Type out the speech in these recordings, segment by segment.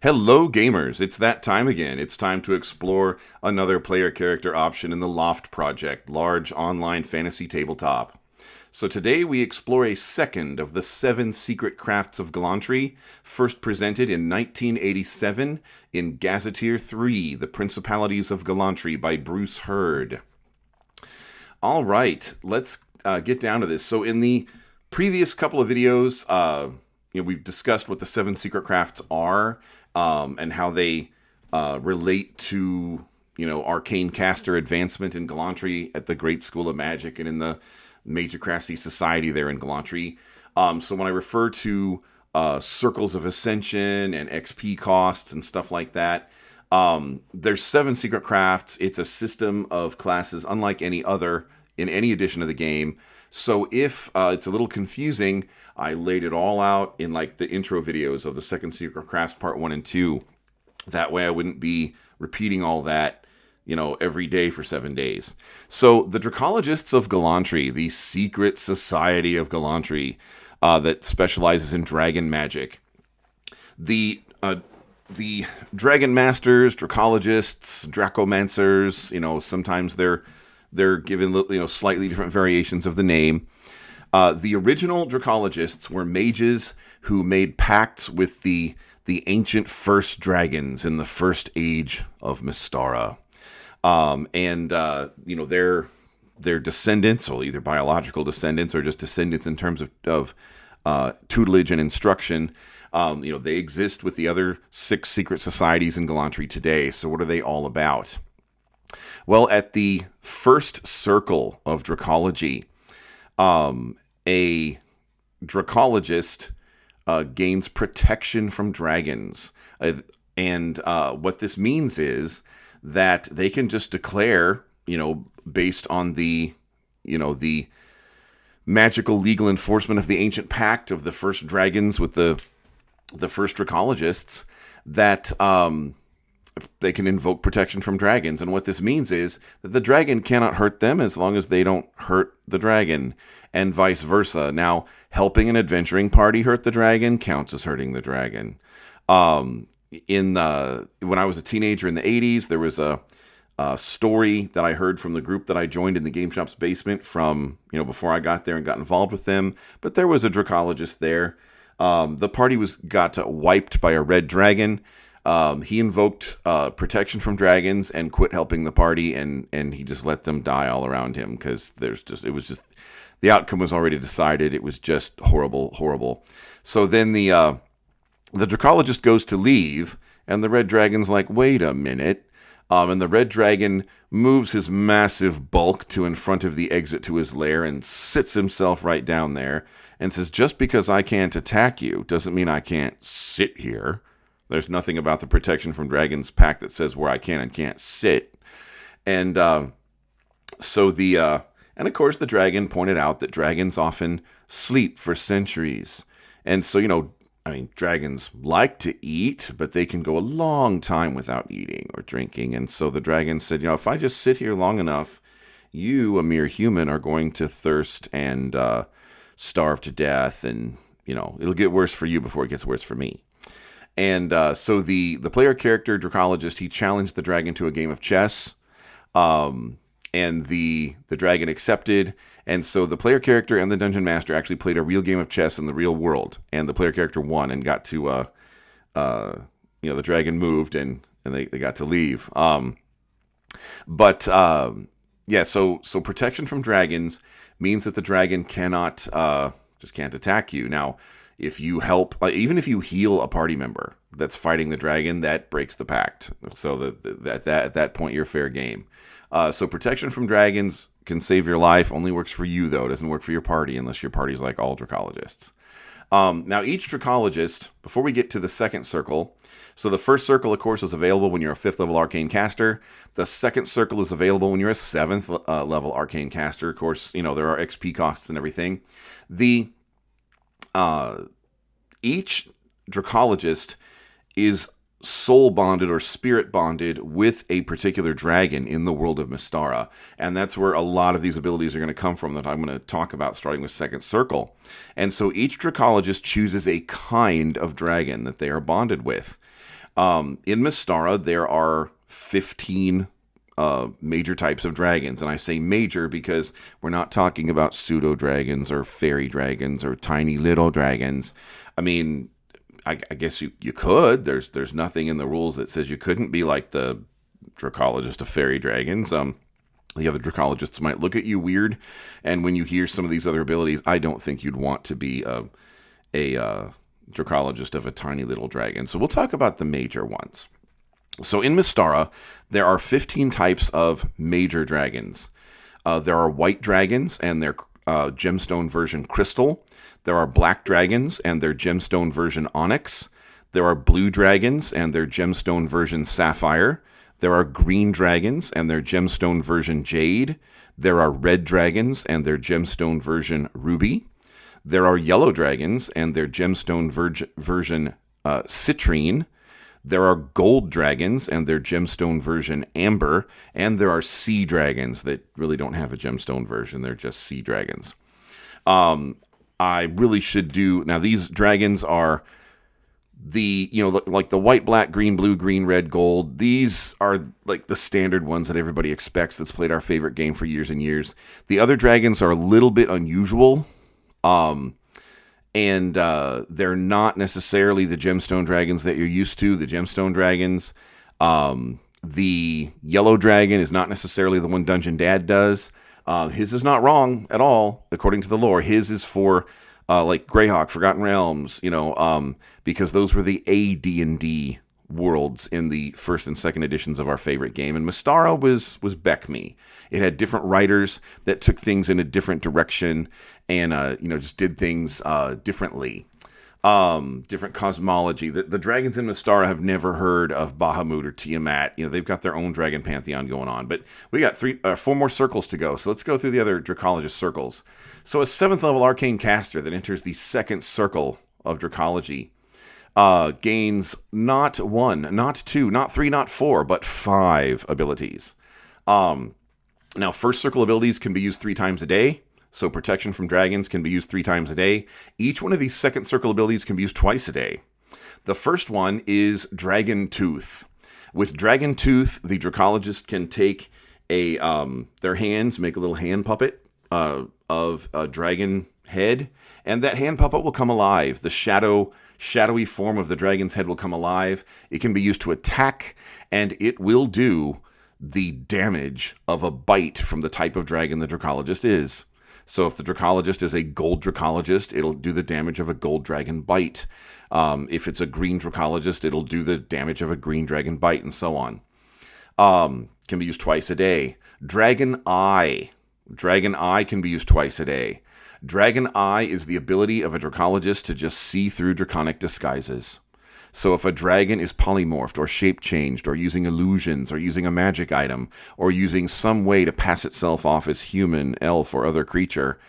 Hello, gamers! It's that time again. It's time to explore another player character option in the LOFT project, Large Online Fantasy Tabletop. So today we explore a second of the 7 secret crafts of Glantrian, first presented in 1987 in Gazetteer 3, The Principalities of Glantrian by Bruce Hurd. All right, let's get down to this. So in the previous couple of videos, we've discussed what the 7 secret crafts are, and how they relate to, arcane caster advancement in Glantrian at the Great School of Magic and in the Magicracy Society there in Glantrian. So when I refer to circles of ascension and XP costs and stuff like that, there's 7 secret crafts. It's a system of classes unlike any other in any edition of the game. So if it's a little confusing, I laid it all out in like the intro videos of the second secret crafts part 1 and 2. That way I wouldn't be repeating all that, every day for 7 days. So the Dracologists of Glantrian, the secret society of Glantrian that specializes in dragon magic. The dragon masters, Dracologists, Dracomancers, sometimes they're given slightly different variations of the name. The original Dracologists were mages who made pacts with the ancient first dragons in the first age of Mystara. Their descendants, or either biological descendants or just descendants in terms of tutelage and instruction, they exist with the other 6 secret societies in Glantrian today. So what are they all about? Well, at the first circle of Dracology, a Dracologist gains protection from dragons. What this means is that they can just declare, based on the magical legal enforcement of the ancient pact of the first dragons with the first Dracologists, that they can invoke protection from dragons. And what this means is that the dragon cannot hurt them as long as they don't hurt the dragon, and vice versa. Now, helping an adventuring party hurt the dragon counts as hurting the dragon. When I was a teenager in the 80s, there was a story that I heard from the group that I joined in the Game Shop's basement from, before I got there and got involved with them. But there was a Dracologist there. The party got wiped by a red dragon. He invoked protection from dragons and quit helping the party, and he just let them die all around him because the outcome was already decided. It was just horrible, horrible. So then the Dracologist goes to leave, and the red dragon's like, wait a minute. And the red dragon moves his massive bulk to in front of the exit to his lair and sits himself right down there and says, just because I can't attack you doesn't mean I can't sit here. There's nothing about the protection from dragons pact that says where I can and can't sit. And and of course the dragon pointed out that dragons often sleep for centuries. And so, dragons like to eat, but they can go a long time without eating or drinking. And so the dragon said, if I just sit here long enough, you, a mere human, are going to thirst and starve to death. And, it'll get worse for you before it gets worse for me. And so the player character, Dracologist, he challenged the dragon to a game of chess. And the dragon accepted. And so the player character and the dungeon master actually played a real game of chess in the real world. And the player character won and got to, the dragon moved and they got to leave. So protection from dragons means that the dragon can't attack you. Now, if you help, even if you heal a party member that's fighting the dragon, that breaks the pact. So at that point, you're fair game. So protection from dragons can save your life. Only works for you, though. It doesn't work for your party unless your party's like all Dracologists. Now, each Dracologist, before we get to the second circle, so the first circle, of course, is available when you're a 5th level arcane caster. The second circle is available when you're a 7th level arcane caster. Of course, there are XP costs and everything. Each Dracologist is soul bonded or spirit bonded with a particular dragon in the world of Mystara. And that's where a lot of these abilities are going to come from that I'm going to talk about starting with second circle. And so each Dracologist chooses a kind of dragon that they are bonded with. In Mystara, there are 15 major types of dragons. And I say major because we're not talking about pseudo-dragons or fairy dragons or tiny little dragons. I mean, I guess you could. There's nothing in the rules that says you couldn't be like the Dracologist of fairy dragons. The other Dracologists might look at you weird, and when you hear some of these other abilities, I don't think you'd want to be a Dracologist of a tiny little dragon. So we'll talk about the major ones. So in Mystara, there are 15 types of major dragons. There are white dragons and their gemstone version crystal. There are black dragons and their gemstone version onyx. There are blue dragons and their gemstone version sapphire. There are green dragons and their gemstone version jade. There are red dragons and their gemstone version ruby. There are yellow dragons and their gemstone version citrine. There are gold dragons and their gemstone version amber. And there are sea dragons that really don't have a gemstone version. They're just sea dragons. I really should do... Now, these dragons are like the white, black, green, blue, green, red, gold. These are like the standard ones that everybody expects that's played our favorite game for years and years. The other dragons are a little bit unusual. And they're not necessarily the gemstone dragons that you're used to. The gemstone dragons, the yellow dragon is not necessarily the one Dungeon Dad does. His is not wrong at all, according to the lore. His is for like Greyhawk, Forgotten Realms, because those were the AD&D worlds in the first and second editions of our favorite game. And Mystara was Beckme. It had different writers that took things in a different direction and, just did things differently. Different cosmology. The dragons in Mystara have never heard of Bahamut or Tiamat. They've got their own dragon pantheon going on. But we got 4 more circles to go. So let's go through the other Dracologist circles. So a 7th level arcane caster that enters the second circle of Dracology gains not 1, not 2, not 3, not 4, but 5 abilities. Now, first circle abilities can be used 3 times a day. So protection from dragons can be used 3 times a day. Each one of these second circle abilities can be used twice a day. The first one is Dragon Tooth. With Dragon Tooth, the Dracologist can take their hands, make a little hand puppet of a dragon head, and that hand puppet will come alive. The shadowy form of the dragon's head will come alive. It can be used to attack, and it will do the damage of a bite from the type of dragon the Dracologist is. So if the Dracologist is a gold Dracologist, it'll do the damage of a gold dragon bite. If it's a green Dracologist, it'll do the damage of a green dragon bite, and so on. Can be used twice a day. Dragon Eye. Dragon Eye can be used twice a day. Dragon Eye is the ability of a Dracologist to just see through draconic disguises. So if a dragon is polymorphed or shape-changed or using illusions or using a magic item or using some way to pass itself off as human, elf, or other creature,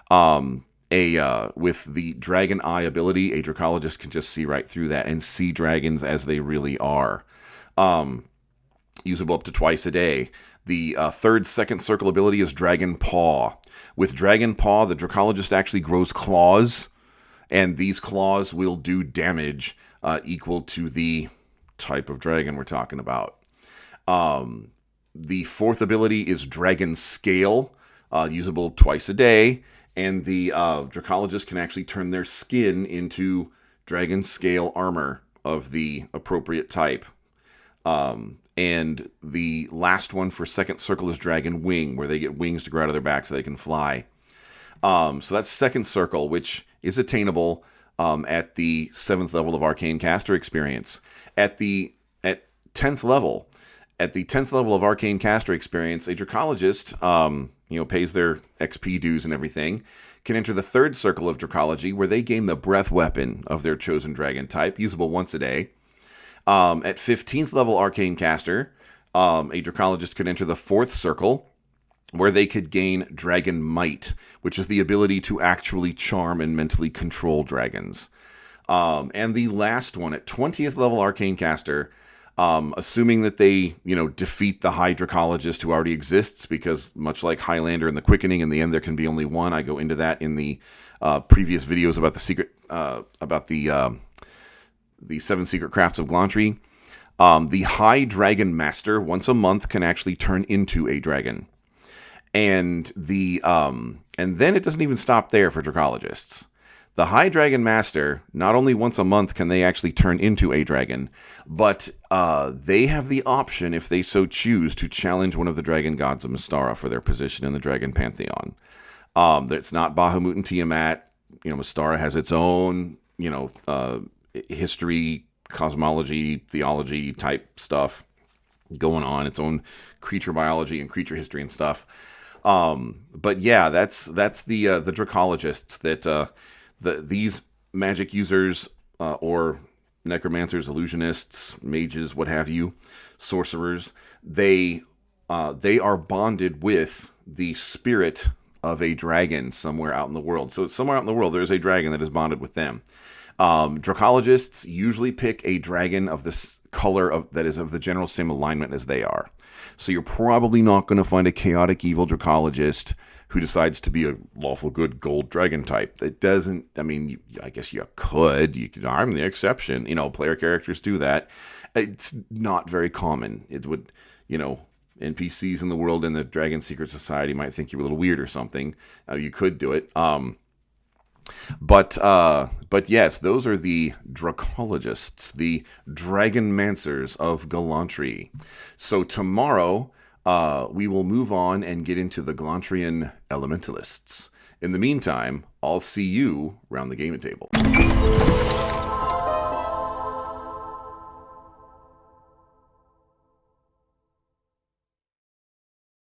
with the Dragon Eye ability, a Dracologist can just see right through that and see dragons as they really are. Usable up to twice a day. The third second circle ability is Dragon Paw. With Dragon Paw, the Dracologist actually grows claws, and these claws will do damage equal to the type of dragon we're talking about. The fourth ability is Dragon Scale, usable twice a day, and the Dracologist can actually turn their skin into Dragon Scale armor of the appropriate type. And the last one for second circle is Dragon Wing, where they get wings to grow out of their back so they can fly. So that's second circle, which is attainable at the 7th level of Arcane Caster experience. At 10th level of Arcane Caster experience, a Dracologist, pays their XP dues and everything, can enter the 3rd circle of Dracology, where they gain the breath weapon of their chosen dragon type, usable once a day. At 15th level Arcane Caster, a Dracologist could enter the 4th circle, where they could gain Dragon Might, which is the ability to actually charm and mentally control dragons. And the last one, at 20th level Arcane Caster, assuming that they, defeat the High Dracologist who already exists, because much like Highlander and the Quickening, in the end there can be only one. I go into that in the previous videos about the 7 secret crafts of Glantrian. The High Dragon Master, once a month, can actually turn into a dragon. And then it doesn't even stop there for Dracologists. The High Dragon Master, not only once a month can they actually turn into a dragon, but they have the option, if they so choose, to challenge one of the dragon gods of Mystara for their position in the dragon pantheon. It's not Bahamut and Tiamat. Mystara has its own, history, cosmology, theology type stuff going on, its own creature biology and creature history and stuff. But yeah, that's the Dracologists that these magic users or necromancers, illusionists, mages, what have you, sorcerers, they are bonded with the spirit of a dragon somewhere out in the world. So somewhere out in the world, there's a dragon that is bonded with them. Dracologists usually pick a dragon of this color that is of the general same alignment as they are. So you're probably not going to find a chaotic evil Dracologist who decides to be a lawful good gold dragon type. That doesn't, I guess you could. I'm the exception. Player characters do that. It's not very common. It would, NPCs in the world in the Dragon Secret Society might think you're a little weird or something. You could do it. But yes, those are the Dracologists, the Dragonmancers of Glantrian. So tomorrow, we will move on and get into the Glantrian Elementalists. In the meantime, I'll see you around the gaming table.